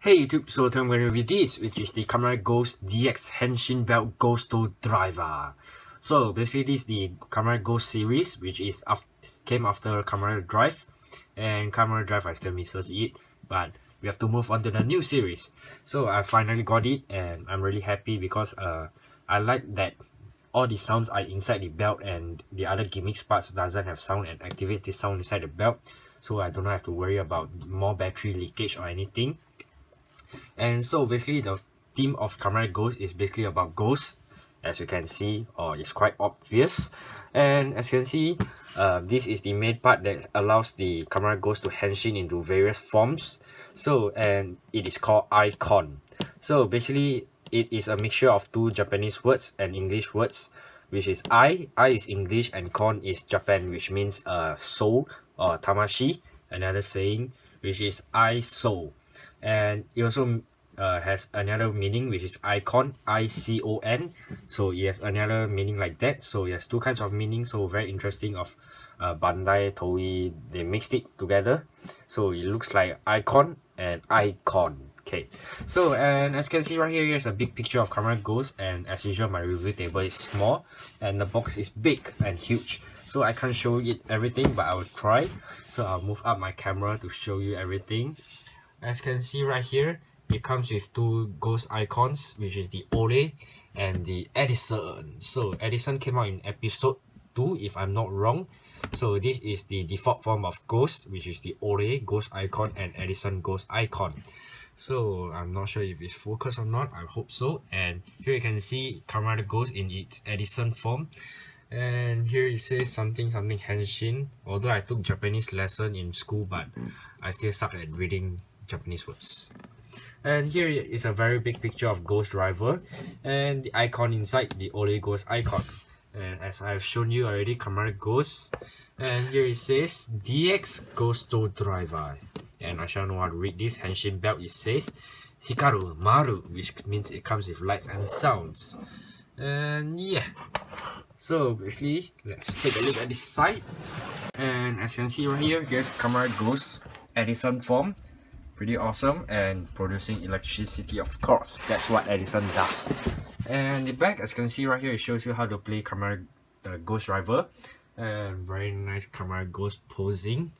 Hey YouTube, so today I'm going to review this, which is the Kamen Rider Ghost DX Henshin Belt Ghosto Driver. So basically this is the Kamen Rider Ghost series, which is came after Kamen Rider Drive, and Kamen Rider Drive I still misses it, but we have to move on to the new series. So I finally got it, and I'm really happy because I like that all the sounds are inside the belt, and the other gimmicks parts doesn't have sound and activates the sound inside the belt, so I don't have to worry about more battery leakage or anything. And so basically the theme of Kamen Rider Ghost is basically about ghosts, as you can see, or it's quite obvious. And as you can see, this is the main part that allows the Kamen Rider Ghost to henshin into various forms. So, and it is called icon. So basically it is a mixture of two Japanese words and English words, which is I is English and kon is Japan, which means soul or tamashi, another saying, which is I soul. And it also has another meaning, which is icon, I-C-O-N, so it has another meaning like that. So it has two kinds of meaning, so very interesting of Bandai Toei, they mixed it together, so it looks like icon and icon. Okay, so and as you can see right here, here's a big picture of Kamen Rider Ghost, and as usual my review table is small and the box is big and huge, so I can't show it everything, but I will try. So I'll move up my camera to show you everything. As you can see right here, it comes with two ghost icons, which is the Ole and the Edison. So Edison came out in episode 2 if I'm not wrong. So this is the default form of ghost, which is the Ole ghost icon and Edison ghost icon. So I'm not sure if it's focused or not, I hope so. And here you can see Kamen Rider Ghost in its Edison form. And here it says something henshin. Although I took Japanese lesson in school, but I still suck at reading Japanese words. And here is a very big picture of Ghost Driver and the icon inside the Ole Ghost icon. And as I've shown you already, Kamen Rider Ghost. And here it says DX Ghosto Driver. And I shall know how to read this henshin belt. It says Hikaru Maru, which means it comes with lights and sounds. And yeah, so basically let's take a look at this side. And as you can see right here, here's Kamen Rider Ghost Edison form. Pretty awesome, and producing electricity, of course. That's what Edison does. And the back, as you can see right here, it shows you how to play Kamen Rider Ghost Driver. And very nice Kamen Rider Ghost posing.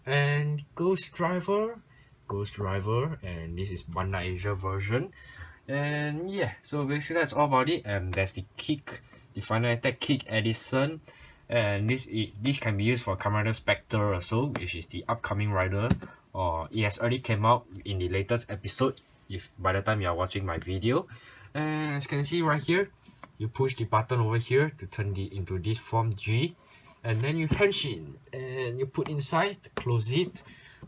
And Ghost Driver, and this is Bandai Asia version. And yeah, so basically that's all about it. And there's the kick, the final attack kick Edison. And this can be used for Kamen Rider Spectre also, which is the upcoming rider, or it has already came out in the latest episode if by the time you are watching my video. And as you can see right here, you push the button over here to turn into this form G, and then you henshin and you put inside, close it,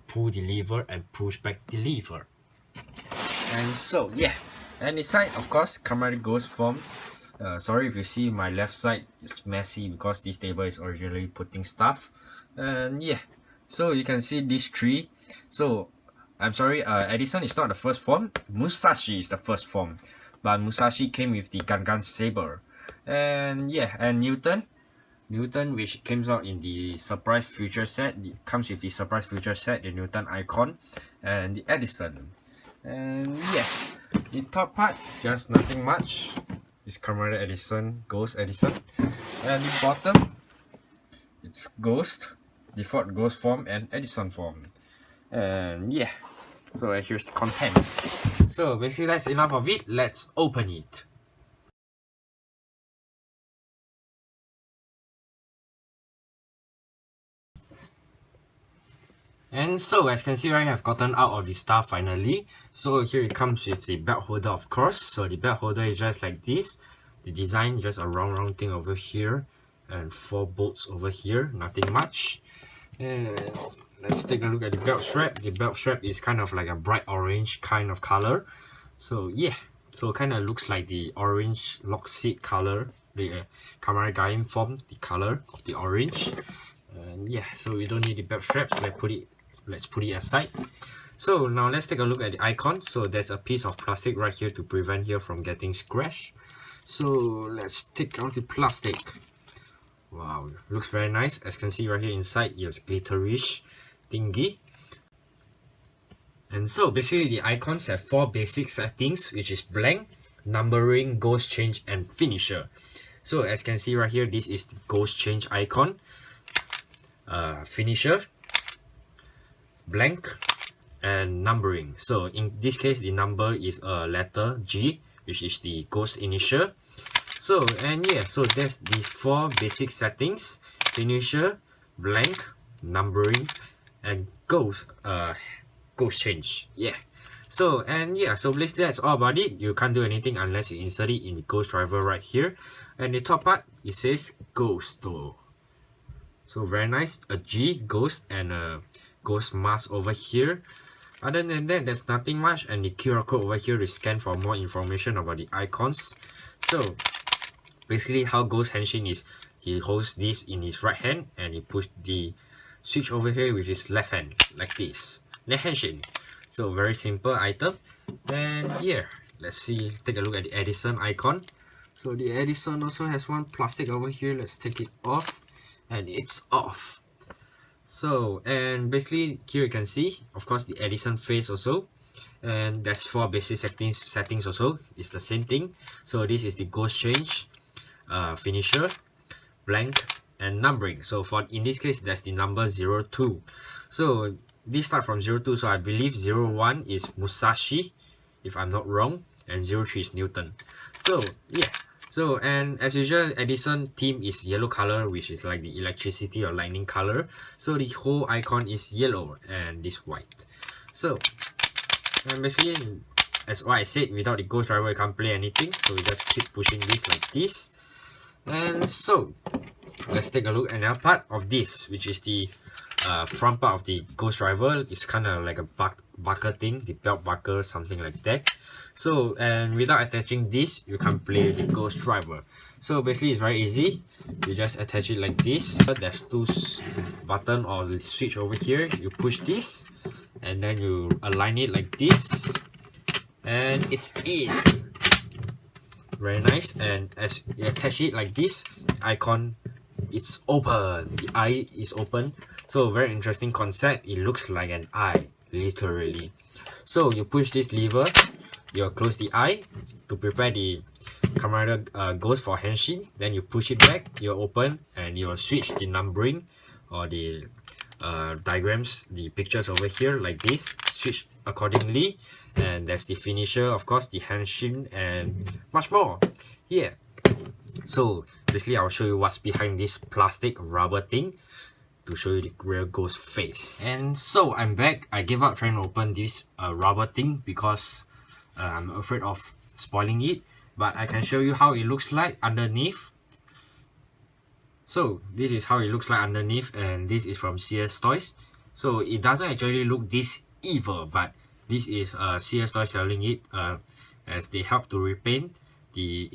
pull the lever and push back the lever. And so yeah, and inside of course Kamen Rider Ghost form. Sorry if you see my left side is messy because this table is originally putting stuff. And yeah, so you can see this tree. So I'm sorry, Edison is not the first form, Musashi is the first form, but Musashi came with the Gangan saber. And yeah, and Newton, which comes out in the surprise future set, it comes with the surprise future set, the Newton icon, and the Edison. And yeah, the top part, just nothing much. It's Kamen Rider Edison, Ghost Edison. And the bottom, it's Ghost, default Ghost form and Edison form. And yeah, so here's the contents. So basically that's enough of it, let's open it. And so as you can see right here, I've gotten out of the stuff finally. So here it comes with the belt holder, of course. So the belt holder is just like this. The design just a round thing over here, and 4 bolts over here, nothing much. And let's take a look at the belt strap. The belt strap is kind of like a bright orange kind of color. So yeah, so kind of looks like the orange lock seat color, the Kamen Rider Gaim form, the color of the orange. And yeah, so we don't need the belt straps, let's put it aside. So now let's take a look at the icon. So there's a piece of plastic right here to prevent here from getting scratched. So let's take out the plastic. Wow, looks very nice. As you can see right here inside, it's glitterish thingy. And so basically the icons have 4 basic settings, which is blank, numbering, ghost change, and finisher. So as you can see right here, this is the ghost change icon, finisher, blank, and numbering. So in this case, the number is a letter G, which is the ghost initial. So and yeah, so there's these 4 basic settings: finisher, blank, numbering, and ghost change. Yeah. So and yeah, so basically that's all about it. You can't do anything unless you insert it in the ghost driver right here. And the top part, it says ghost though. So very nice, a G, ghost, and a ghost mask over here. Other than that, there's nothing much, and the QR code over here is scanned for more information about the icons. So basically how Ghost Henshin is, he holds this in his right hand and he push the switch over here with his left hand like this. The Henshin. So very simple item. And yeah, let's see, take a look at the Edison icon. So the Edison also has one plastic over here. Let's take it off, and it's off. So and basically here you can see, of course, the Edison face also, and that's 4 basic settings also. It's the same thing. So this is the ghost change, finisher, blank, and numbering. So for in this case, that's the number 02. So these start from 02. So I believe 01 is Musashi, if I'm not wrong, and 03 is Newton. So yeah. So and as usual, Edison theme is yellow color, which is like the electricity or lightning color. So the whole icon is yellow and this white. So and basically, as what I said, without the ghost driver you can't play anything. So we just keep pushing this like this. And so let's take a look at another part of this, which is the front part of the ghost driver. It's kind of like a buckle thing, the belt buckle, something like that. So and without attaching this, you can play the ghost driver. So basically it's very easy. You just attach it like this. There's 2 button or the switch over here. You push this and then you align it like this, and it's in. Very nice. And as you attach it like this, the icon, it's open, the eye is open. So very interesting concept. It looks like an eye, literally. So you push this lever, you close the eye to prepare the Kamen Rider Ghost for Henshin. Then you push it back, you open, and you switch the numbering or the diagrams, the pictures over here like this, switch accordingly. And that's the finisher, of course, the Henshin, and much more. Yeah. So basically I'll show you what's behind this plastic rubber thing to show you the real ghost face. And so I'm back. I gave up trying to open this rubber thing because I'm afraid of spoiling it, but I can show you how it looks like underneath. So this is how it looks like underneath, and this is from CS Toys. So it doesn't actually look this evil, but this is CS Toys selling it as they help to repaint the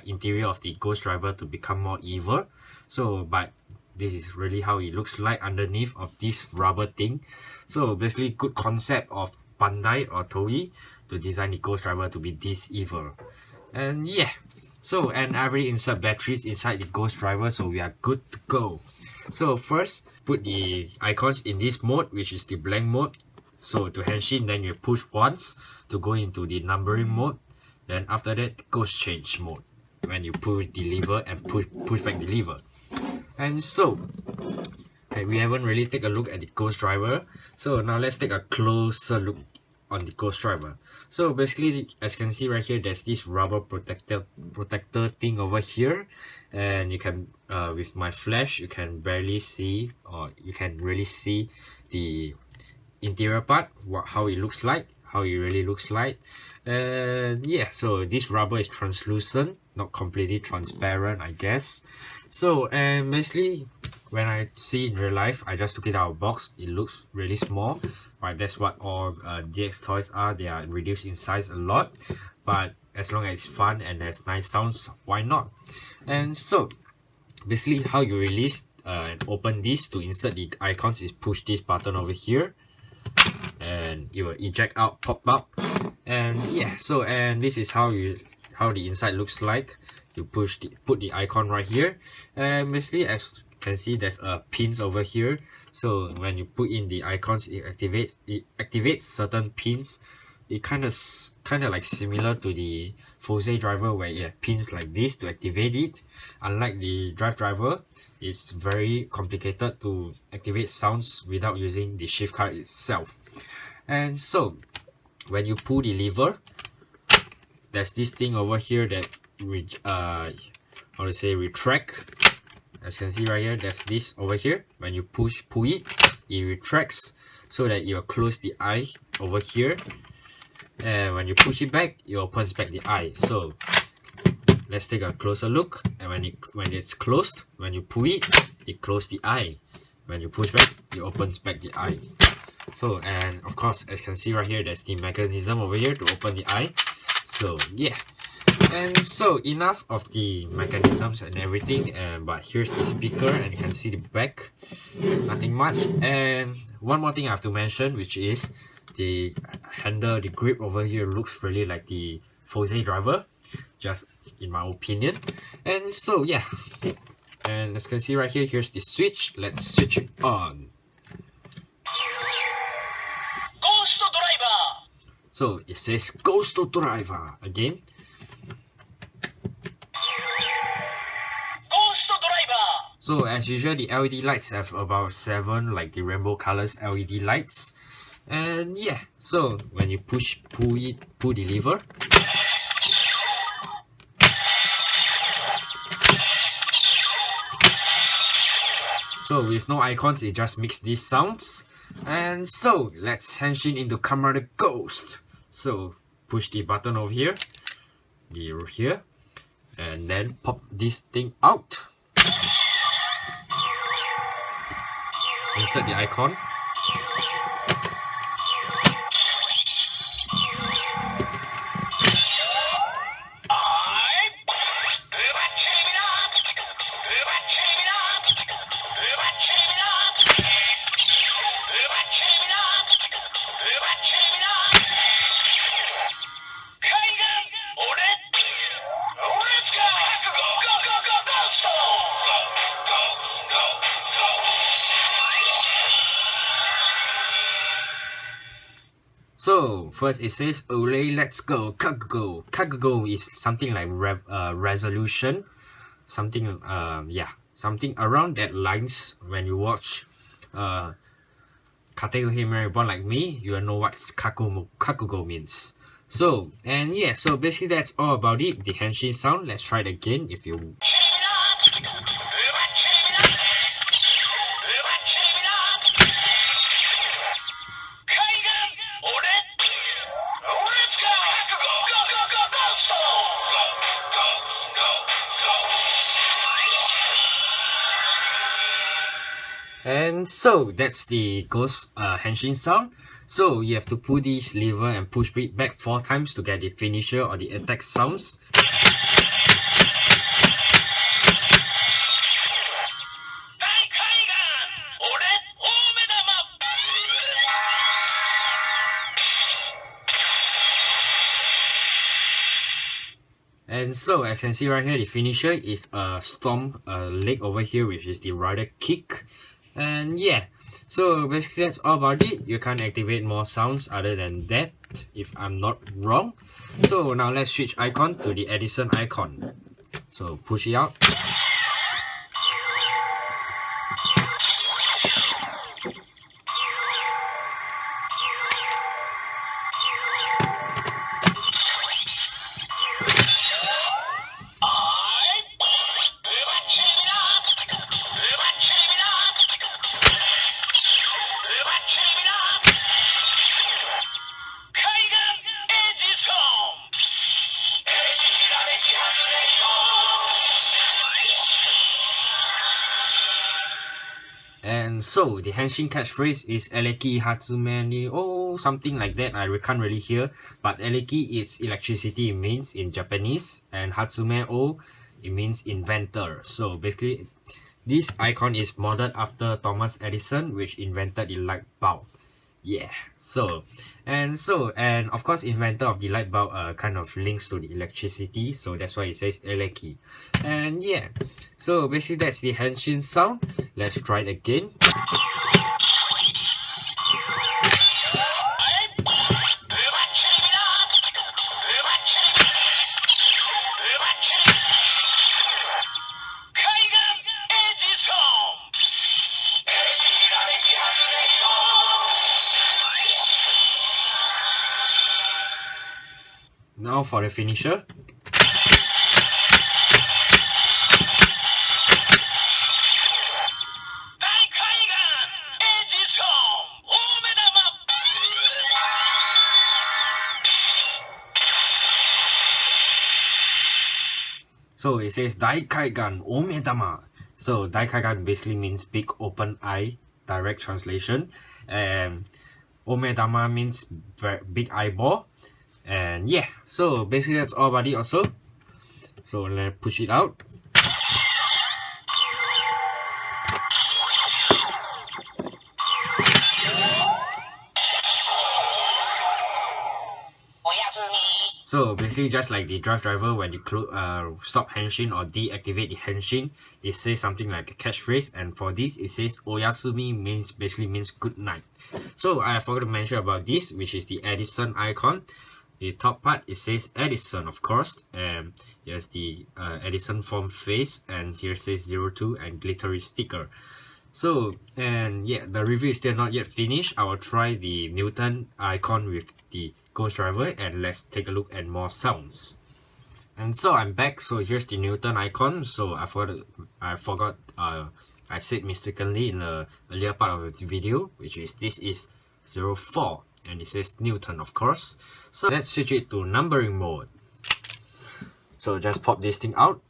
interior of the ghost driver to become more evil. So but this is really how it looks like underneath of this rubber thing. So basically good concept of Bandai or Toei to design the ghost driver to be this evil. And yeah, so and I already insert batteries inside the ghost driver, so we are good to go. So first put the icons in this mode, which is the blank mode. So to Henshin, then you push once to go into the numbering mode. Then after that, ghost change mode, when you pull the lever and push back the lever. And so we haven't really take a look at the ghost driver, so now let's take a closer look on the ghost driver. So basically, as you can see right here, there's this rubber protector thing over here, and you can with my flash you can barely see, or you can really see the interior part, how it looks like, how it really looks like. And yeah, so this rubber is translucent, not completely transparent, I guess. So and basically when I see in real life, I just took it out of the box. It looks really small, right? That's what all DX toys are. They are reduced in size a lot, but as long as it's fun and has nice sounds, why not? And so basically how you release and open this to insert the icons is push this button over here, and it will eject out, pop up. And yeah, so and this is how the inside looks like. You put the icon right here, and basically as can see there's pins over here. So when you put in the icons, it activates certain pins. It kind of like similar to the Forza driver, where it pins like this to activate it. Unlike the drive driver, it's very complicated to activate sounds without using the shift card itself. And so when you pull the lever, there's this thing over here that retract. As you can see right here, there's this over here. When you pull it, it retracts so that you close the eye over here. And when you push it back, it opens back the eye. So let's take a closer look. And when it's closed, when you pull it, it closes the eye. When you push back, it opens back the eye. So, and of course, as you can see right here, there's the mechanism over here to open the eye. So yeah. And so enough of the mechanisms and everything, but here's the speaker and you can see the back. Nothing much. And one more thing I have to mention, which is the handle, the grip over here looks really like the Forza driver, just in my opinion. And so yeah, and as you can see right here, here's the switch. Let's switch it on. So it says Ghost Driver again. So as usual, the LED lights have about 7 like the rainbow colors LED lights. And yeah, so when you pull the lever, so with no icons, it just makes these sounds. And so let's henshin into Kamen Rider Ghost. So push the button over here, and then pop this thing out. Insert the icon. So first it says Ole, let's go, Kakugo. Kakugo is something like resolution, something something around that lines. When you watch Kategohime Reborn like me, you will know what Kakugo means. So and yeah, so basically that's all about it. The henshin sound. Let's try it again if you. And so that's the ghost henshin sound. So you have to pull this lever and push it back 4 times to get the finisher or the attack sounds. And so as you can see right here, the finisher is a storm leg over here, which is the rider kick. And yeah, so basically that's all about it. You can't activate more sounds other than that, if I'm not wrong. So now let's switch icon to the Edison icon. So push it out. And so the henshin catchphrase is Eleki Hatsume ni oh, something like that. I can't really hear, but Eleki is electricity, it means in Japanese, and Hatsume o it means inventor. So basically this icon is modeled after Thomas Edison, which invented the light bulb. Yeah, and of course inventor of the light bulb kind of links to the electricity, so that's why it says eleki. And yeah, so basically that's the henshin sound. Let's try it again. Now for the finisher. So it says Daikaigan Omedama. So Daikaigan basically means big open eye, direct translation. And Omedama means big eyeball. And yeah, so basically that's all buddy also. So let's push it out. So basically just like the driver, when you stop henshin or deactivate the henshin, it says something like a catchphrase, and for this it says Oyasumi basically means good night. So I forgot to mention about this, which is the Edison icon. The top part it says Edison, of course, and here's the Edison form face, and here says 02 and glittery sticker. So, and yeah, the review is still not yet finished. I will try the Newton icon with the Ghost Driver, and let's take a look at more sounds. And so I'm back. So here's the Newton icon. So I forgot I said mistakenly in the earlier part of the video, which is this is 04, and it says Newton, of course. So let's switch it to numbering mode. So just pop this thing out.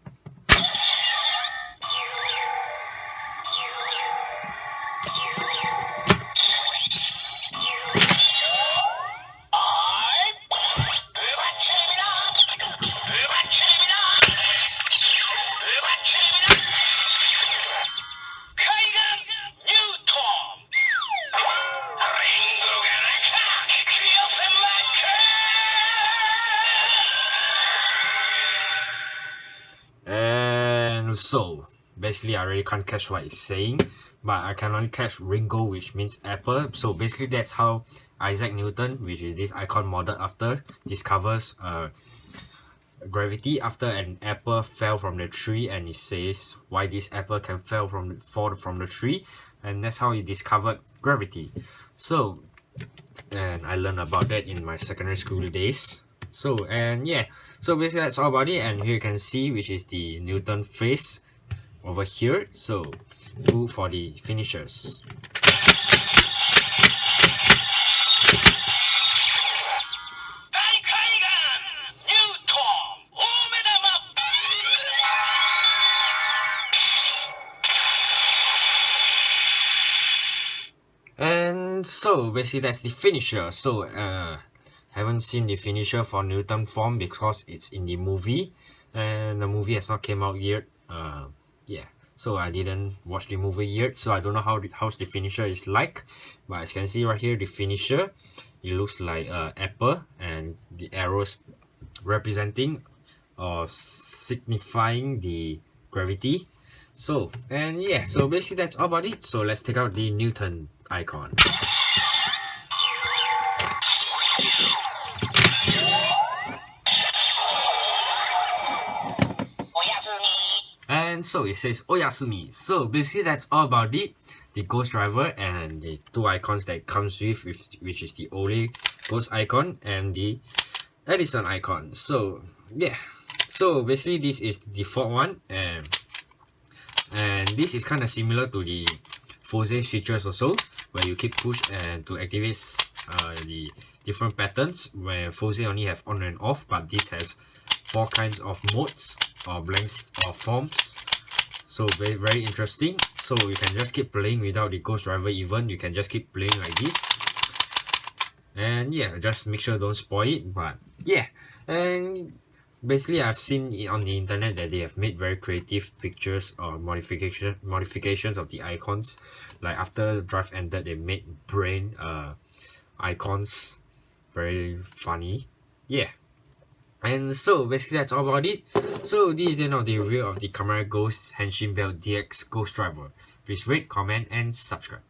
So basically I really can't catch what it's saying, but I can only catch Ringo, which means apple. So basically that's how Isaac Newton, which is this icon modeled after, discovers gravity after an apple fell from the tree, and it says why this apple can fall from the tree, and that's how he discovered gravity. So, and I learned about that in my secondary school days. So, and yeah, so basically that's all about it, and here you can see which is the Newton face over here. So go for the finishers. And so basically that's the finisher. So haven't seen the finisher for Newton form because it's in the movie, and the movie has not came out yet. Yeah, so I didn't watch the movie yet, so I don't know how's the finisher is like. But as you can see right here, the finisher, it looks like apple, and the arrows representing or signifying the gravity. So, and yeah, so basically that's all about it. So let's take out the Newton icon. And so it says Oyasumi. So basically that's all about it. The Ghost Driver and the two icons that it comes with, which is the Ole Ghost icon and the Edison icon. So yeah, so basically this is the default one, and this is kind of similar to the Fose switches also, where you keep push and to activate the different patterns, where Fose only have on and off, but this has 4 kinds of modes or blanks or forms. So very, very interesting. So you can just keep playing without the Ghost Driver even. You can just keep playing like this. And yeah, just make sure don't spoil it. But yeah, and basically I've seen on the internet that they have made very creative pictures or modifications of the icons. Like after the drive ended, they made brain icons, very funny. Yeah. And so basically that's all about it. So this is the end of the review of the Kamen Rider Ghost Henshin Belt DX Ghost Driver. Please rate, comment and subscribe.